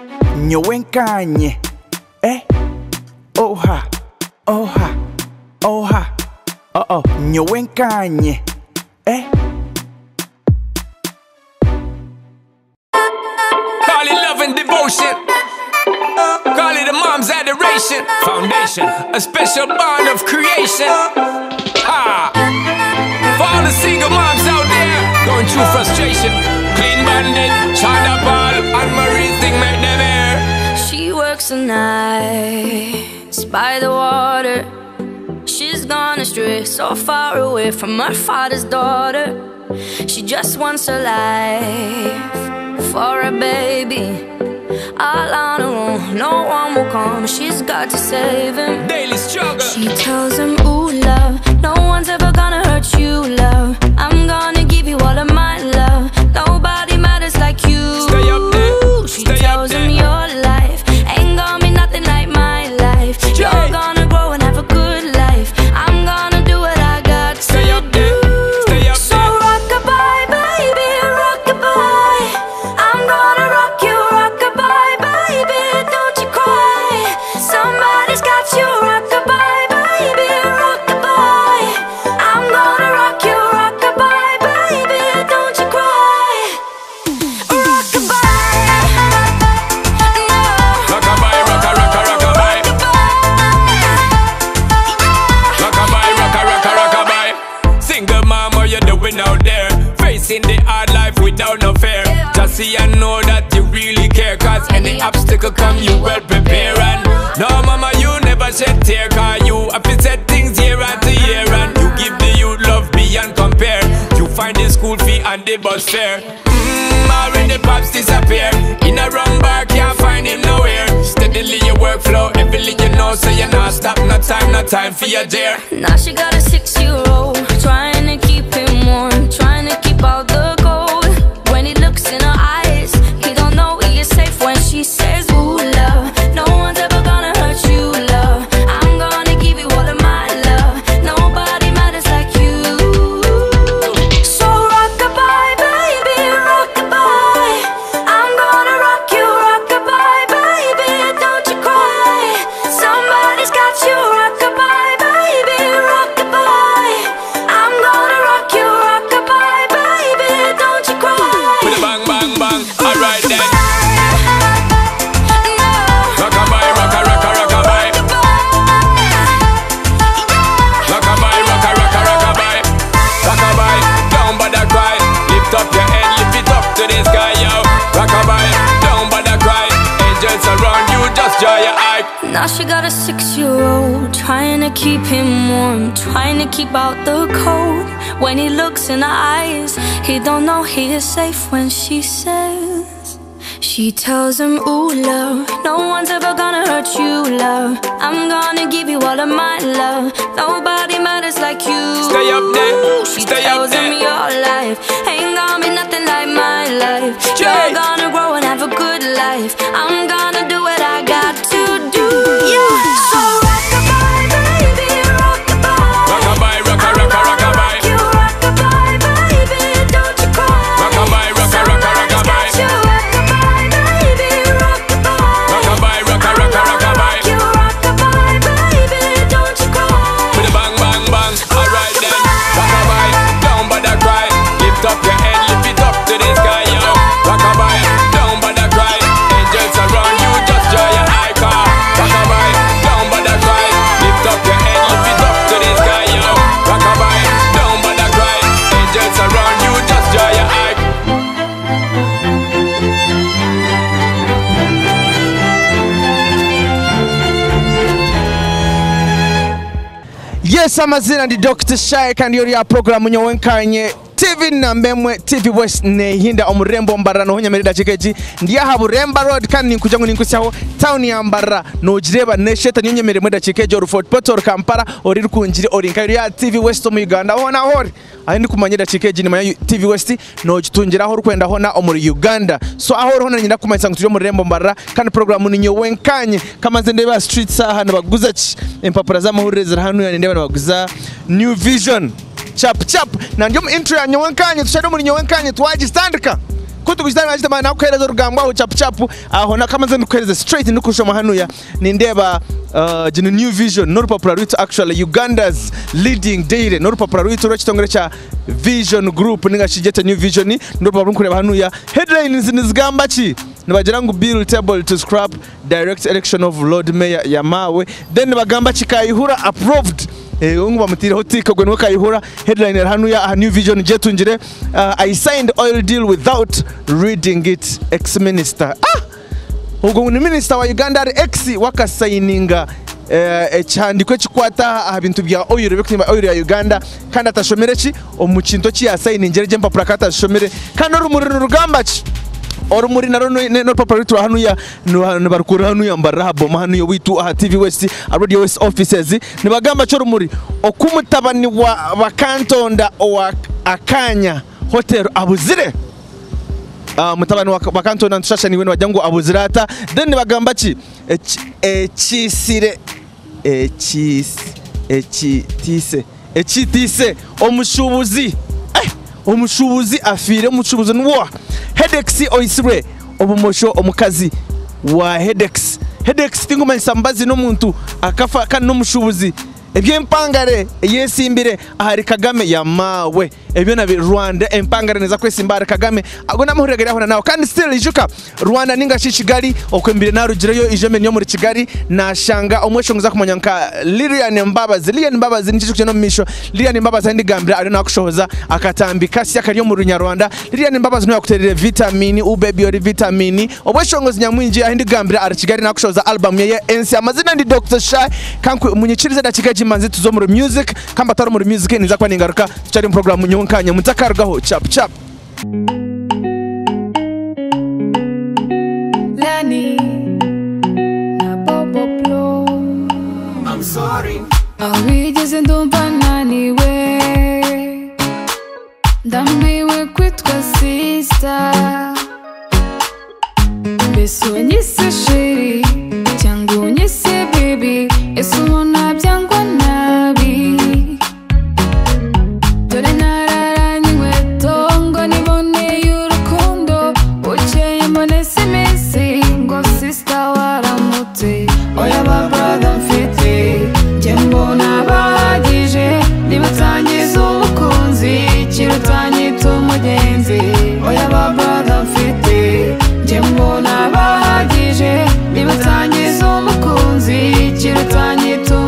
Nyowe Nkanye. Oha. Oha. Oha. Nyowe Nkanye. Call it love and devotion. Call it a mom's adoration. Foundation, a special bond of creation. For all the single moms out there going through frustration. Clean Bandit, China Ball, and Marie's thing make them air. She works the nights by the water. She's gone astray, so far away from her father's daughter. She just wants a life for a baby. All on her own, no one will come. She's got to save him. Daily struggle. She tells him, ooh, love, no one's ever gonna hurt you, love. I'm gonna give you all of my love. Nobody matters like you. Stay up there. She tells him your life ain't gonna be nothing like my life. You're gonna grow and have a good life. I'm gonna do what I got to Stay up there. Stay up so there. rock-a-bye, baby, rock-a-bye. I'm gonna rock you, rock-a-bye, baby, don't you cry. Somebody's got you, rock-a-bye, baby, rock-a-bye. I'm gonna rock you, rock-a-bye, baby, don't you cry. Rock-a-bye, no. Rock-a-bye, rock-a-rock-a, rock-a-bye. Rock-a-bye, rock-a-rock-a, rock-a-bye. Single mom, what you doing out there? Facing the hard life without no fear. Just see and know that you really care. Cause any obstacle come, you well prepare. And no mama, you never shed tear. Cause you have to set things year after year. And you give the youth love beyond compare. You find the school fee and the bus fare. Already pops disappear. In a wrong bar, can't find him nowhere. Steadily your workflow, everything you know. So you're not stop, no time for your dear. Now she got a 6-year-old, trying to keep him warm, trying to keep out the cold. When he looks in her eyes, he don't know he is safe when she says, ooh, love, no one's ever gonna hurt you, love. I'm gonna give you all of my love. Nobody matters like you. So rock-a-bye, baby, rock-a-bye. I'm gonna rock you, rock-a-bye, baby, don't you cry. Somebody's got you, rock-a-bye, baby, rock-a-bye. I'm gonna rock you, rock-a-bye, baby, don't you cry. With a bang, bang, bang, alright then. No. Rock-a-bye, rock-a-rock-a, rock-a-bye. Rock-a-bye, rock-a-rock-a, rock-a-bye. Rock-a-bye, don't bother cry. Lift up your head, lift it up to the sky, yo. Rock-a-bye, don't bother cry. Angels around you, just dry your eye. Now she got a 6-year-old, trying to keep him warm, trying to keep out the cold. When he looks in her eyes, he don't know he is safe when she says. She tells him, ooh, love, no one's ever gonna hurt you, love. I'm gonna give you all of my love. Nobody matters like you. Stay up there, She stay up tells him there. your life ain't gonna be nothing like my life. You're gonna grow and have a good life. I'm gonna do what I got to do. So rock-a-bye, baby, rock-a-bye. Rock-a-bye, rock-a-rock-a, rock-a-bye. You rock-a-bye, baby, don't you cry. Rock-a-bye, rock-a-rock-a, rock-a-bye. Somebody's got you, rock-a-bye, baby, rock-a-bye. Rock-a-bye, rock-a-rock-a, rock-a-bye. You rock-a-bye, baby, don't you cry. With a bang, bang, bang, alright then. Rock-a-bye, don't bother cry. Lift up your head, lift it up to the sky, yo. Rock-a-bye, don't bother cry. Angels around you, just dry your eye, car. Rock-a-bye, don't bother cry. Lift up your head, lift it up to the sky, yo. Rock-a-bye, don't bother cry. Angels around you, just dry your eye. Yes, amazina ndi Dr. Shy kandi yori ya program Nyowe Nkanye TV na mbemwe TV West ne hinda omurembo Mbarara no honyamerera chikeji ndiya habu Remba Road kandi nkujangu ninkusyaho town ya Mbarara no jireba ne sheta nyonyemere mweda chikeji or Fort Portal Kampala ori rukunjiri ori nkari ya TV West mu Uganda hona hori ayindi kumanyeda chikeji ni manya TV West no jitungira ho rukwenda hona omuri Uganda so aho hona nyinda kumanisa nguturi omurembo Mbarara kandi program ni Nyowe Nkanye kama zendeba street saha na baguza empapura za mahurezera hanu ya ndeba na baguza New Vision chap chap na ndio intro ya Nyowe Nkanye tushado muri Nyowe Nkanye twaji standika ko tugushyira n'agitamana nakuhereza urugamba aho chap chap aho nakamaze nukuhereza straight nukusho mahanuya nindeba jina New Vision no rupapuro rwito actually Uganda's leading daily no rupapuro rwito rw'ikitongore cha Vision Group ningashigeta New Vision no rupapuro kureba hanuya headlines nizigamba ki nibagira ngo bill table to scrap direct election of Lord Mayor Yamawe then bagamba kikayihura approved ungu bamutira hotika gwe kayihura headline hanuya a New Vision jetungire I signed oil deal without reading it ex-minister ubwo ni minister wa Uganda ex wakasayininga cyandikwe kikwata abintu bya oil bikima oil ya Uganda kandi atashomere ki omukinto ki yasayiningere je mpapura katashomere kandi urumuri rugamba ki orumuri naro no papa tu hanuya no barukura hanuya Mbarara boma hanuya witu aha TV West Radio West offices nibagamba cyo rumuri okumutabani wa bakantonda owa akanya hotel abuzire mutabani wa bakantonda ntushasha niwe wajyango abuzirata then nibagamba ki kisire ekitise omushubuzi afire omushubuzi nwo headaches oisire obumosho omukazi wa headaches tingoma nsambazi no muntu akafa kandi no mushubuzi ebyempangare yesimbire ahari Kagame Yamawe ebyo na Rwanda empangare neza kwesimbara Kagame agona muhurega aho nawo kandi still ijuka Rwanda ninga Kigali okwembire narugireyo ijeme nyo muri Kigali nashanga omweshongoza kumanyanka Lilian Mbabazi n'ikicyo no misho Lilian Mbabazi ndi gambira ari nakushoza akatambika si akariyo mu Runyarwanda Lilian Mbabazi no yakuterere vitamini ubebi ori vitamini obweshongozi nyamwinji ahindi gambira ari Kigali nakushoza album ye ensi amazina ndi Dr. Shy kankwe munyikirize da Kigali manzi tuzo muri music kamba taro muri music niza kwa ningaruka cyari mu program Nyowe Nkanye mutakargaho chap chap Lani na Bobo Blow I'm sorry awigeze ndumva naniwe ndambiwe kwitwa sister mbese unyise sheri cyangwa unyise baby ese ubona byangwa nabi dore nararanye inkweto ngo niboneye urukundo bukeye mbone simisi ngo sister waramutse oya ba brother mfite njye mbona bahagije nibatangiza umukunzi kirutanyita umugenzi oya ba brother mfite njye mbona bahagije nibatangiza umukunzi kirutanyita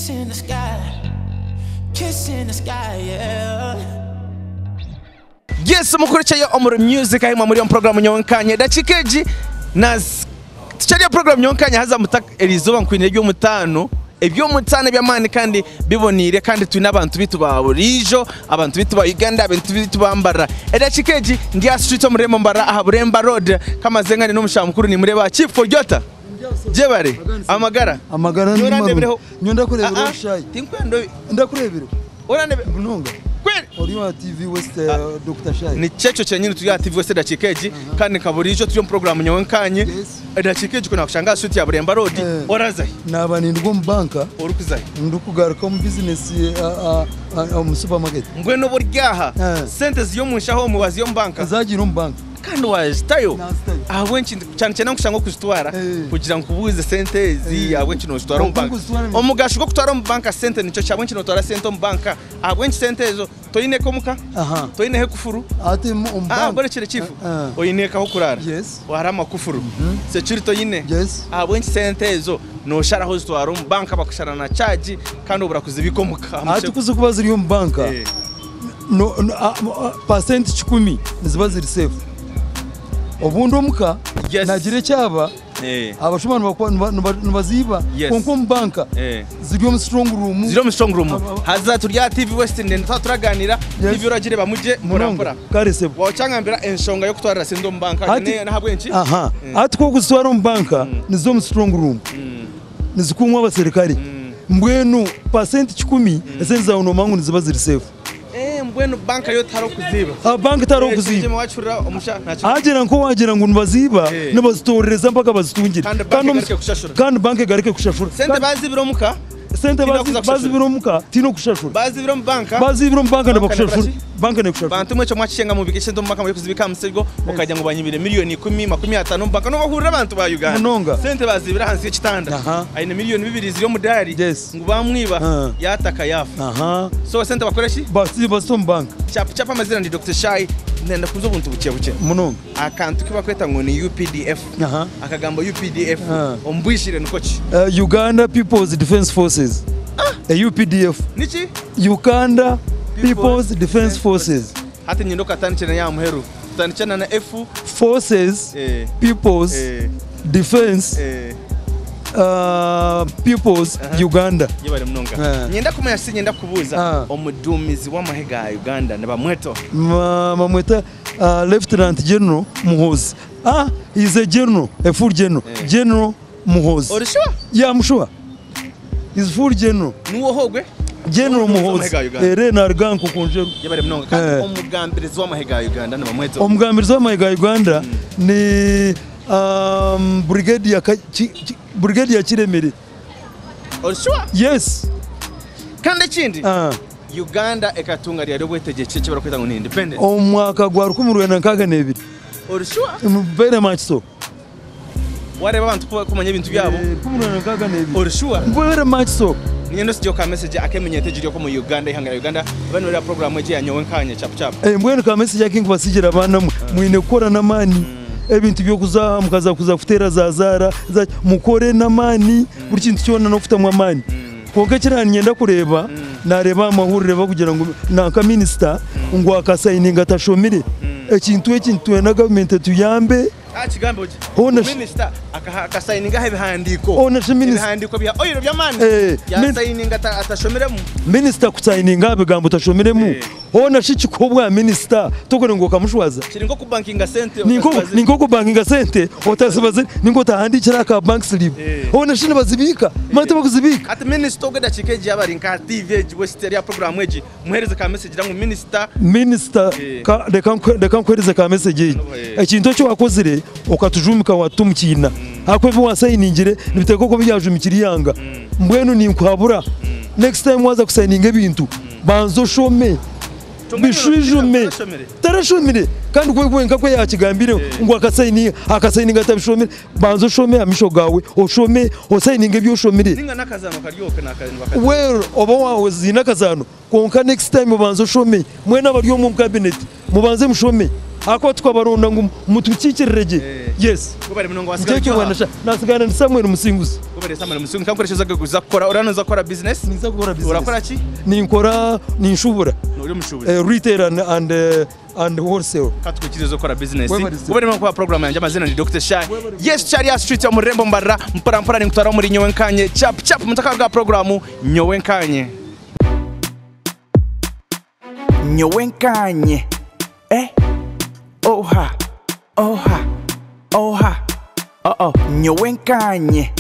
kiss in the sky, kiss in the sky, yeah. Yes, mukurikiye Omuri Music aho muri program Nyowe Nkanye dakikeji na tuchariya program Nyowe Nkanye haza mutaka elizoba nkwine ryo mutano ebyo mutane byamani kandi bibonire kandi tuna abantu bitubaburijo abantu bituba Uganda abantu bitubambara edakikeji ndia street omurembo Mbarara aha Buremba Road kama zengane no mushamukuru ni mureba chief Forjota Jebare amagara ni maru nyonda kurebera shayi tinkwendo ndakurebera orane bunonga kweli Oriwa TV West Dr. Shayi ni checho chenyine turi TV West dakikeji kandi kaburijo turi program Nyowe Nkanye dakikeji kuna kushanga street ya Buremba Road oraza nabani ndiko mbanka orukuzayi ndukugaruka mu business mu supermarket ngweno buryaha sente ziyo munshaho muwazi yo mbanka zagira mbanka kandi wazitayo awenchi cyane cyane nkushanga kuzitwara kugira ngo kubuze sente zi awenchi no zitwara mu banka omugasho ko kutwara mu banka sente nico cyawenchi no twara sente mu banka awenchi sente ezo toyine ko muka toyine he kufuru ate mu banka bore kire chifu oyine ka ho kurara warama kufuru security toyine awenchi sente ezo no shara ho zitwara mu banka bakushara na charge kandi obura kuzibiko muka ate kuzo kuba ziri mu banka no percent 10 niziba ziri safe obundi omuka nagire cyaba abashomana baziba konko mbanka ziri mu strong room haza turya TV West ndende turaganira TV uragire bamuje murambura karesebo wacangambira enshonga yo kutwara sendo mbanka ne nahabwenchi atiko guswara mbanka nizo mu strong room nizikumwa abaserikali mbwenu percent 10 esenza uno mangu niziba ziri safe mbwenu banka yo taro kuziba banka taro kuziba agera nko wagira ngo nbaziba nabazitoreza mpaka bazitungira kandi banka gareke kushashura sente bazibiro muka sente bazibiro muka tino kushashura bazibiro mu banka nabakushashura banka ne kushashura bantu mwecho mwacishenga mu bigese ndo maka muri kuzibika musego ukajya ngo banyibire miliyoni 10 50 banka no bahurira abantu ba Uganda sente bazibira hansi y'ikitanda ayine miliyoni 2 ziri mu dari ngo bamwiba yataka yafa so sente bakoreshi baziba bank chapa amazina ndi Dr. Shayi nenda kuzo buntu buke munonga akantu kiba kweta ngo ni UPDF akagambo UPDF ombwishire nkoki Uganda People's Defense Forces UPDF nichi Uganda People's Defense Forces hata nyindo katanichana ya muheru tanichana na F Forces People's Defense People's Uganda yebale mnonga nyenda kumenya si nyenda kubuza omudumizi wa mahega Uganda ne bamweto mamweta Lieutenant General Muhozi he is a general, a full general General Muhozi or sure I'm sure he's full general nuwo hogwe General Muhozi na arganko konjero yebale mnonga kandi omugambirizi wa mahega Uganda ne bamweto omugambirizi wa mahega Uganda ni brigade ya Kiremere or sure yes kandi kindi Uganda ekatunga lya rwetege cyo barakwita ngo ni independent omwaka gwa 2022 or sure very much so wareba abantu kumanya ibintu byabo 2022 or sure very much so niyo sio ka message akemenyete jiri ko mu Uganda ihangara Uganda bano ra program eje ya Nyowe Nkanye chap mbwene ka message yakingu basigira abana mwine kora na mani ebintu byo mukaza kutera zazara mukore na mani buri kintu cyona no kufuta mu mani konke kirani nyenda kureba nareba amahurire bakugira ngo naka minister ngo akasayininga tashomire ekintu na government tuyambe kigambo minister akasayininga hebihandiko ibihandiko bya oyo bya mani ya sayininga atashomiremo minister kusayininga abigambo tashomiremo ona shikikobwa minister tokore ngo kamushwaza kiringo ku bankinga sente ninko ku bankinga sente otasibaze ninko tahandikira ka bank slip ona shine bazibika mate bakuzibika at minister ogeda chikeji abari nka TV West ya program eji muhereze ka message rangu minister de kan kwereze ka message ekintu cyo wakozire okatujumika watumukina akwebi wasayiningire nibiteko ko byajumikira yanga mbwenu ninkwabura next time waza kusayininga ibintu banzo shome bishujume tarashomire kandi kwenka ko yakigambire ngo akasayininga atabishomire banzo shome amisho gawe oshome osayininga byo shomire ninga nakazano karyoke nakarindwa well oba wawe zina kazano konka next time banzo shome mwena bari mu cabinet mubanze mushome ako twabaronda ngo mutukikirege yes kubera munongo Nkeke wanasha nasigana ni Samuel Musinguzi kubera Samuel Musinguzi kankoresha uzakora uranoza kora business niza gukora business urakora ki ninkora ninshubura uri mushubuzi retail and wholesale katwikirizo zo kora business kubera munongo program yanjye amazina ni Dr. Shy yes Charia Street yo murembo Mbarara mpara ni kutara muri Nyowe Nkanye chap mutaka bwa program Nyowe Nkanye Nyowe Nkanye oha Nyowe Nkanye